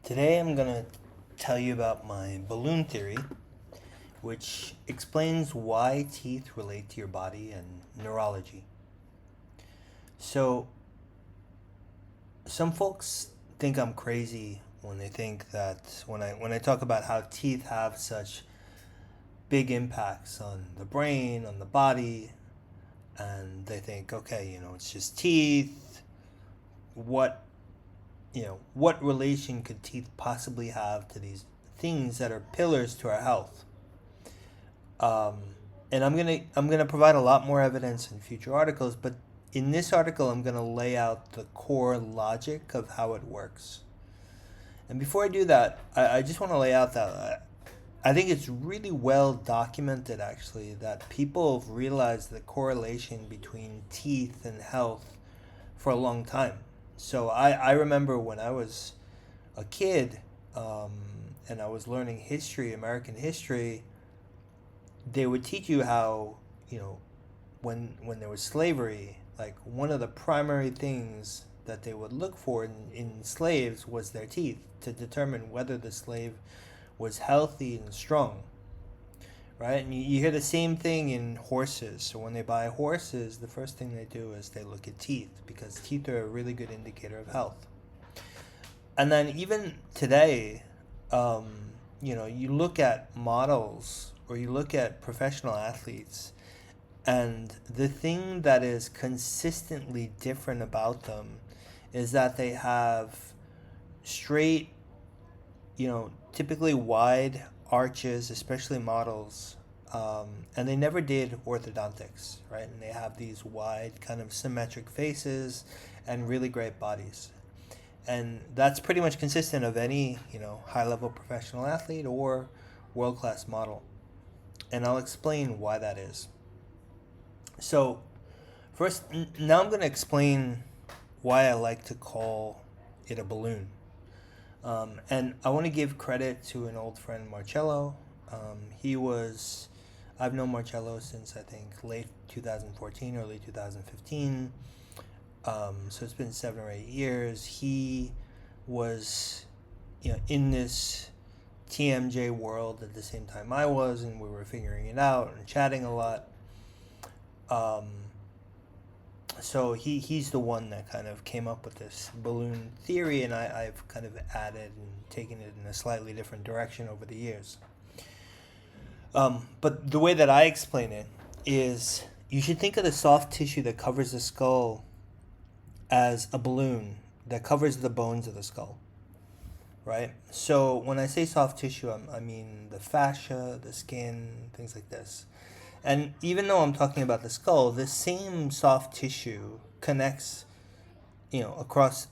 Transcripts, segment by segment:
Today I'm going to tell you about my balloon theory, which explains why teeth relate to your body and neurology. So, some folks think I'm crazy when they think that when I talk about how teeth have such big impacts on the brain, on the body, and they think, okay, it's just teeth. What what relation could teeth possibly have to these things that are pillars to our health? Um, and I'm gonna provide a lot more evidence in future articles, but in this article, I'm gonna lay out the core logic of how it works. And before I do that, I just want to lay out that I think it's really well documented, actually, that people have realized the correlation between teeth and health for a long time. So I remember when I was a kid, um, and I was learning history, American history, they would teach you how, when there was slavery, like one of the primary things that they would look for in slaves was their teeth to determine whether the slave was healthy and strong, right? And you hear the same thing in horses. So when they buy horses, the first thing they do is they look at teeth because teeth are a really good indicator of health. And then even today, um, you look at models or you look at professional athletes, and the thing that is consistently different about them is that they have straight, typically wide arches, especially models. And they never did orthodontics, right? And they have these wide, kind of symmetric faces and really great bodies. And that's pretty much consistent of any, high level professional athlete or world class model. And I'll explain why that is. So, first, now I'm going to explain why I like to call it a balloon. And I want to give credit to an old friend, Marcello. He was, I've known Marcello since I think late 2014, early 2015. So it's been 7 or 8 years. He was, in this TMJ world at the same time I was, and we were figuring it out and chatting a lot. Um, so he's the one that kind of came up with this balloon theory, and I've kind of added and taken it in a slightly different direction over the years. But the way that I explain it is you should think of the soft tissue that covers the skull as a balloon that covers the bones of the skull, right? So when I say soft tissue, I mean the fascia, the skin, things like this. And even though I'm talking about the skull, this same soft tissue connects, across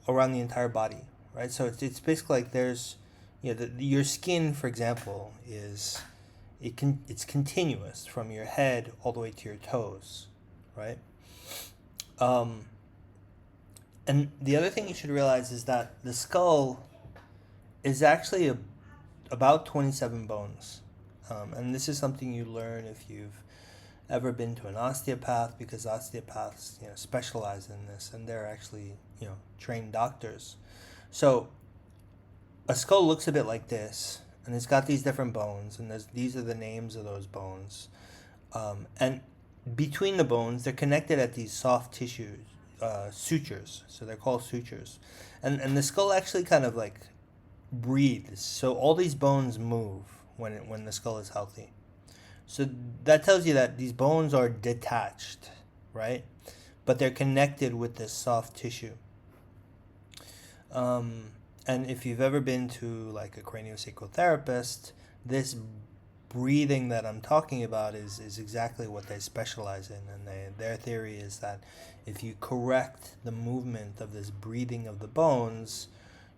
around the entire body, right? So it's basically like there's, your skin, for example, it's continuous from your head all the way to your toes, right? Um, and the other thing you should realize is that the skull is actually about 27 bones. And this is something you learn if you've ever been to an osteopath, because osteopaths, specialize in this, and they're actually, trained doctors. So a skull looks a bit like this, and it's got these different bones, and these are the names of those bones. And between the bones, they're connected at these soft tissues, sutures. So they're called sutures. And the skull actually kind of like breathes. So all these bones move when the skull is healthy. So that tells you that these bones are detached, right? But they're connected with this soft tissue. And if you've ever been to like a craniosacral therapist, this breathing that I'm talking about is exactly what they specialize in. And their theory is that if you correct the movement of this breathing of the bones,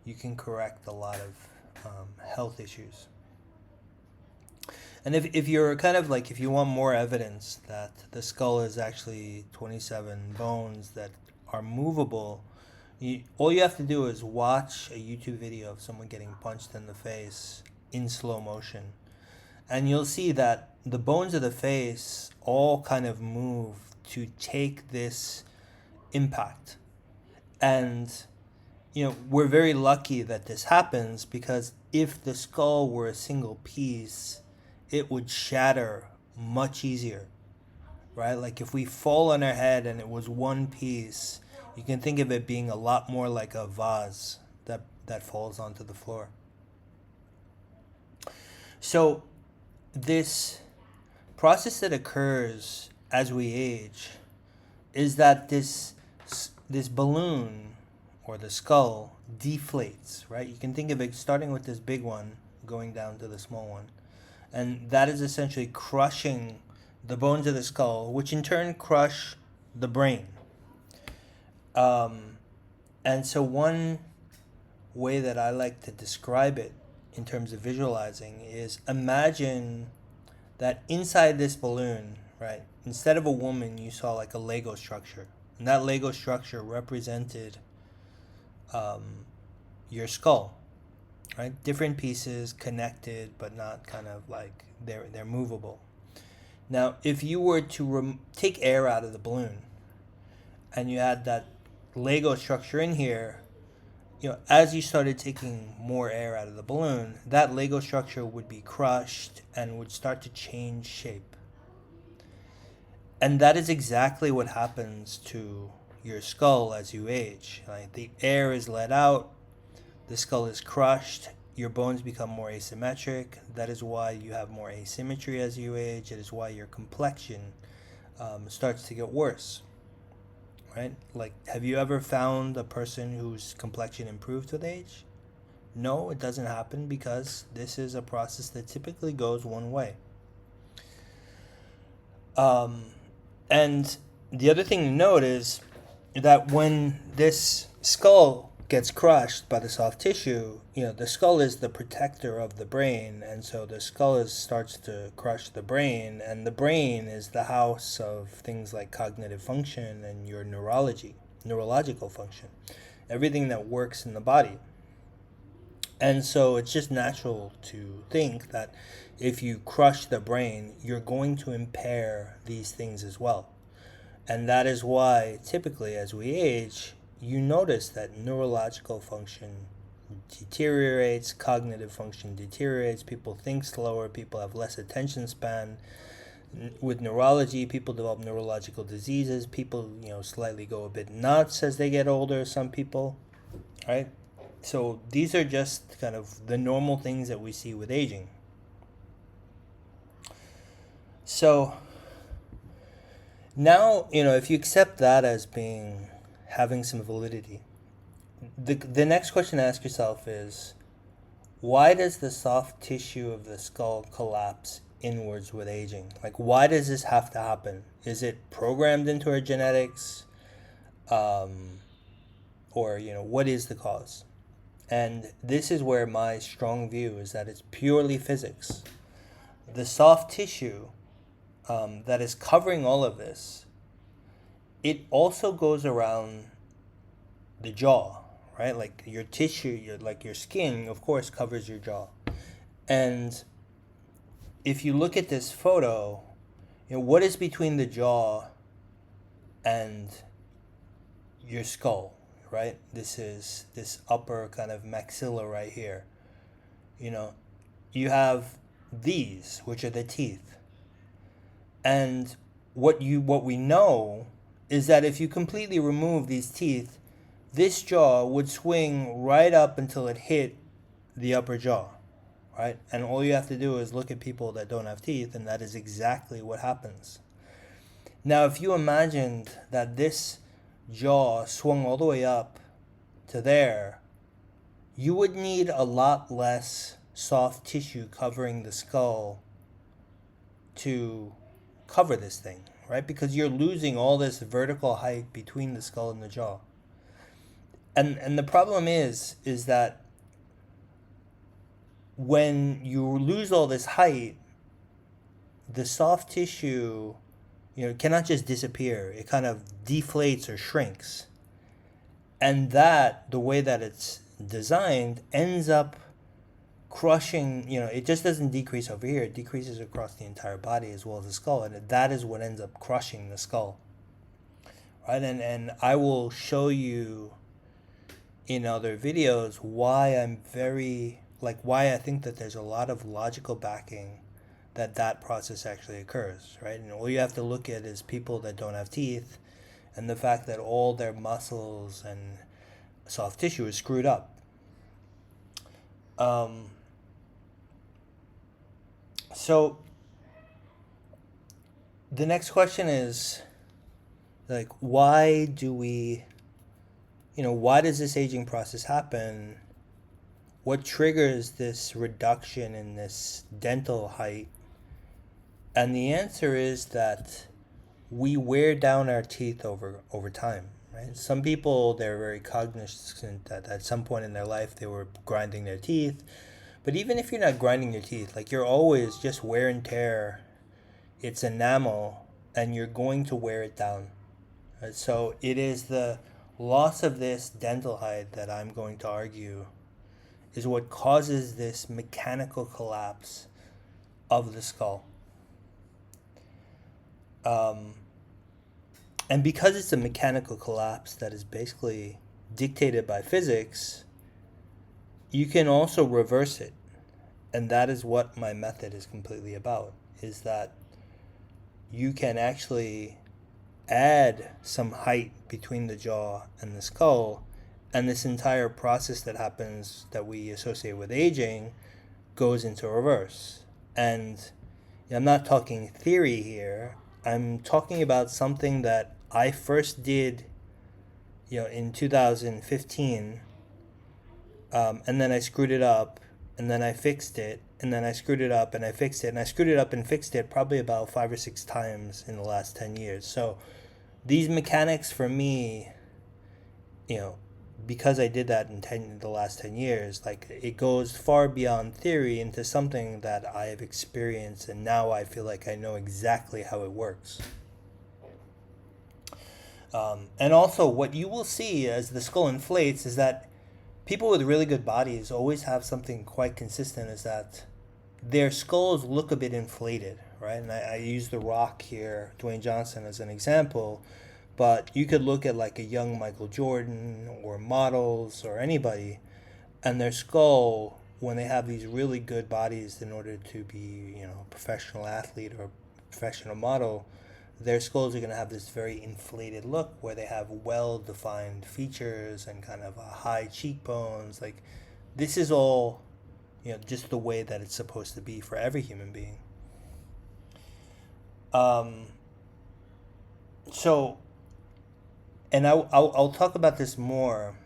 you can correct a lot of health issues. And if you're kind of like, if you want more evidence that the skull is actually 27 bones that are movable, all you have to do is watch a YouTube video of someone getting punched in the face in slow motion. And you'll see that the bones of the face all kind of move to take this impact. And we're very lucky that this happens, because if the skull were a single piece, it would shatter much easier, right? Like if we fall on our head and it was one piece, you can think of it being a lot more like a vase that falls onto the floor. So this process that occurs as we age is that this balloon, or the skull, deflates, right? You can think of it starting with this big one going down to the small one. And that is essentially crushing the bones of the skull, which in turn crush the brain. And so one way that I like to describe it in terms of visualizing is, imagine that inside this balloon, right, instead of a woman, you saw like a Lego structure. And that Lego structure represented your skull, right? Different pieces connected, but not kind of like they're movable. Now, if you were to take air out of the balloon and you had that Lego structure in here, as you started taking more air out of the balloon, that Lego structure would be crushed and would start to change shape. And that is exactly what happens to your skull as you age. Like the air is let out, the skull is crushed, your bones become more asymmetric. That is why you have more asymmetry as you age. It is why your complexion starts to get worse. Right? Like, have you ever found a person whose complexion improved with age? No, it doesn't happen, because this is a process that typically goes one way. And the other thing to note is that when this skull gets crushed by the soft tissue, the skull is the protector of the brain, and so the skull starts to crush the brain, and the brain is the house of things like cognitive function and your neurological function, everything that works in the body. And so it's just natural to think that if you crush the brain, you're going to impair these things as well. And that is why typically as we age, you notice that neurological function deteriorates, cognitive function deteriorates, people think slower, people have less attention span. With neurology, people develop neurological diseases, people, slightly go a bit nuts as they get older, some people, right? So these are just kind of the normal things that we see with aging. So now, if you accept that as having some validity, the next question to ask yourself is, why does the soft tissue of the skull collapse inwards with aging? Like, why does this have to happen? Is it programmed into our genetics? Or, what is the cause? And this is where my strong view is that it's purely physics. The soft tissue that is covering all of this, it also goes around the jaw, right? Like your tissue, your skin, of course, covers your jaw. And if you look at this photo, what is between the jaw and your skull, right? This is this upper kind of maxilla right here. You have these, which are the teeth. And what we know is that if you completely remove these teeth, this jaw would swing right up until it hit the upper jaw, right? And all you have to do is look at people that don't have teeth, and that is exactly what happens. Now, if you imagined that this jaw swung all the way up to there, you would need a lot less soft tissue covering the skull to cover this thing, right? Because you're losing all this vertical height between the skull and the jaw. And the problem is that when you lose all this height, the soft tissue, cannot just disappear. It kind of deflates or shrinks. And that, the way that it's designed, ends up crushing, it just doesn't decrease over here. It decreases across the entire body as well as the skull. And that is what ends up crushing the skull. Right? And I will show you in other videos why why I think that there's a lot of logical backing that process actually occurs, right? And all you have to look at is people that don't have teeth and the fact that all their muscles and soft tissue is screwed up. Um, so the next question is like, why does this aging process happen? What triggers this reduction in this dental height? And the answer is that we wear down our teeth over time, right? Some people, they're very cognizant that at some point in their life they were grinding their teeth. But even if you're not grinding your teeth, like you're always just wear and tear. It's enamel, and you're going to wear it down. Right? So it is the loss of this dental height that I'm going to argue is what causes this mechanical collapse of the skull. Um, and because it's a mechanical collapse that is basically dictated by physics, you can also reverse it. And that is what my method is completely about, is that you can actually add some height between the jaw and the skull, and this entire process that happens that we associate with aging goes into reverse. And I'm not talking theory here. I'm talking about something that I first did, in 2015, and then I screwed it up, and then I fixed it, and then I screwed it up, and I fixed it, and I screwed it up and fixed it probably about 5 or 6 times in the last 10 years. So these mechanics for me, because I did that in the last 10 years, like it goes far beyond theory into something that I have experienced, and now I feel like I know exactly how it works. And also, what you will see as the skull inflates is that people with really good bodies always have something quite consistent, is that their skulls look a bit inflated, right? And I use The Rock here, Dwayne Johnson, as an example, but you could look at like a young Michael Jordan or models or anybody, and their skull, when they have these really good bodies in order to be, a professional athlete or professional model, their skulls are going to have this very inflated look where they have well-defined features and kind of high cheekbones. Like, this is all, just the way that it's supposed to be for every human being. So, and I'll talk about this more,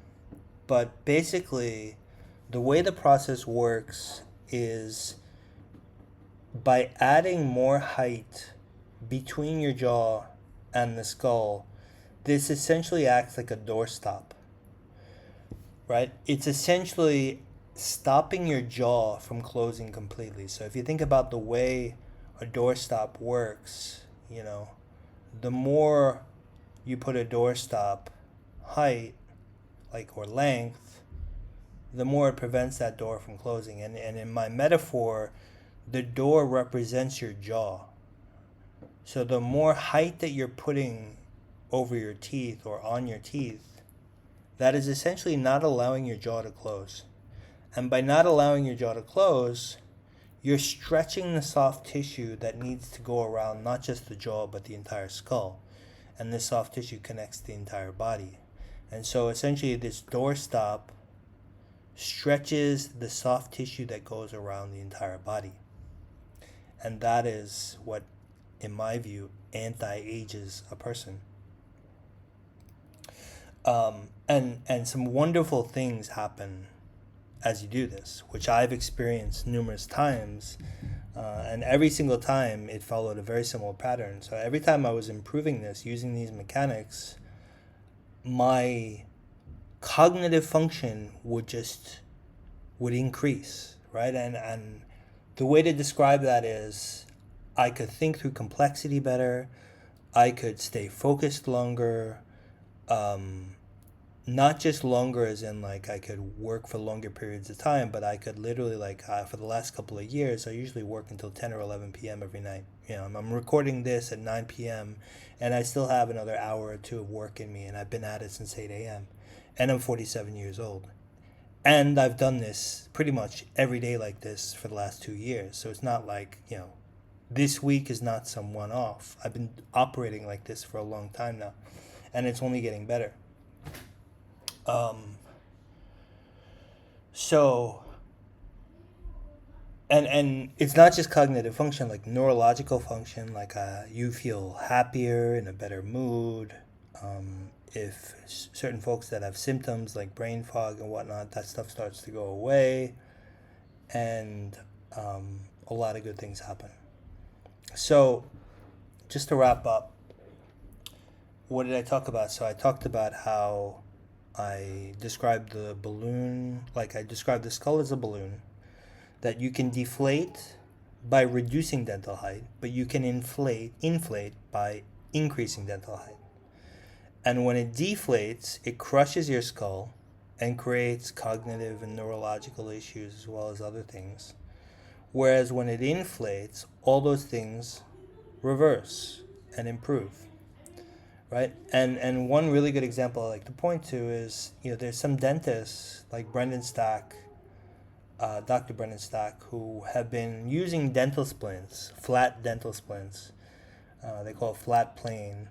but basically, the way the process works is by adding more height between your jaw and the skull. This essentially acts like a doorstop, right? It's essentially stopping your jaw from closing completely. So if you think about the way a doorstop works, the more you put a doorstop height, or length, the more it prevents that door from closing. And in my metaphor, the door represents your jaw. So the more height that you're putting over your teeth or on your teeth, that is essentially not allowing your jaw to close. And by not allowing your jaw to close, you're stretching the soft tissue that needs to go around not just the jaw but the entire skull. And this soft tissue connects the entire body. And so essentially this doorstop stretches the soft tissue that goes around the entire body. And that is what, in my view, anti-ages a person. And some wonderful things happen as you do this, which I've experienced numerous times. And every single time it followed a very similar pattern. So every time I was improving this, using these mechanics, my cognitive function would increase, right? And the way to describe that is I could think through complexity better. I could stay focused longer. Not just longer as in I could work for longer periods of time, but I could literally for the last couple of years, I usually work until 10 or 11 p.m. every night. I'm recording this at 9 p.m. and I still have another hour or two of work in me, and I've been at it since 8 a.m. and I'm 47 years old. And I've done this pretty much every day like this for the last 2 years. So it's not like, this week is not some one off. I've been operating like this for a long time now, and it's only getting better. Um, so, and it's not just cognitive function, like neurological function, like you feel happier, in a better mood. If certain folks that have symptoms like brain fog and whatnot, that stuff starts to go away, and a lot of good things happen. So, just to wrap up, what did I talk about? So, I talked about how I described the balloon, like I described the skull as a balloon that you can deflate by reducing dental height, but you can inflate by increasing dental height. And when it deflates, it crushes your skull and creates cognitive and neurological issues as well as other things. Whereas when it inflates, all those things reverse and improve, right? And one really good example I like to point to is, there's some dentists like Dr. Brendan Stack, who have been using dental splints, flat dental splints, they call it flat plane,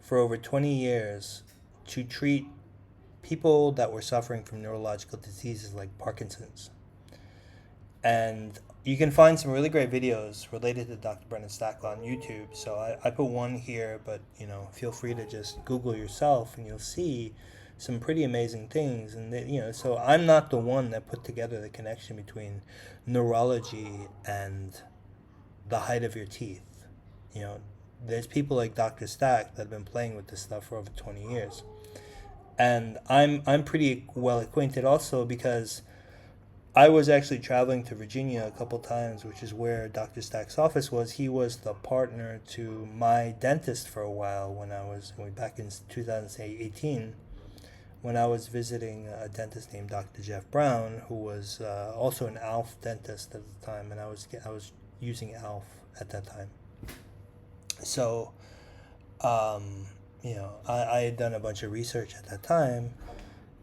for over 20 years to treat people that were suffering from neurological diseases like Parkinson's. And you can find some really great videos related to Dr. Brendan Stack on YouTube. So I put one here, but feel free to just Google yourself and you'll see some pretty amazing things. And so I'm not the one that put together the connection between neurology and the height of your teeth. There's people like Dr. Stack that have been playing with this stuff for over 20 years. And I'm pretty well acquainted also because I was actually traveling to Virginia a couple times, which is where Dr. Stack's office was. He was the partner to my dentist for a while back in 2018, when I was visiting a dentist named Dr. Jeff Brown, who was also an ALF dentist at the time, and I was using ALF at that time. So, I had done a bunch of research at that time,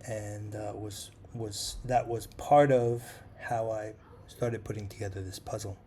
and that was part of how I started putting together this puzzle.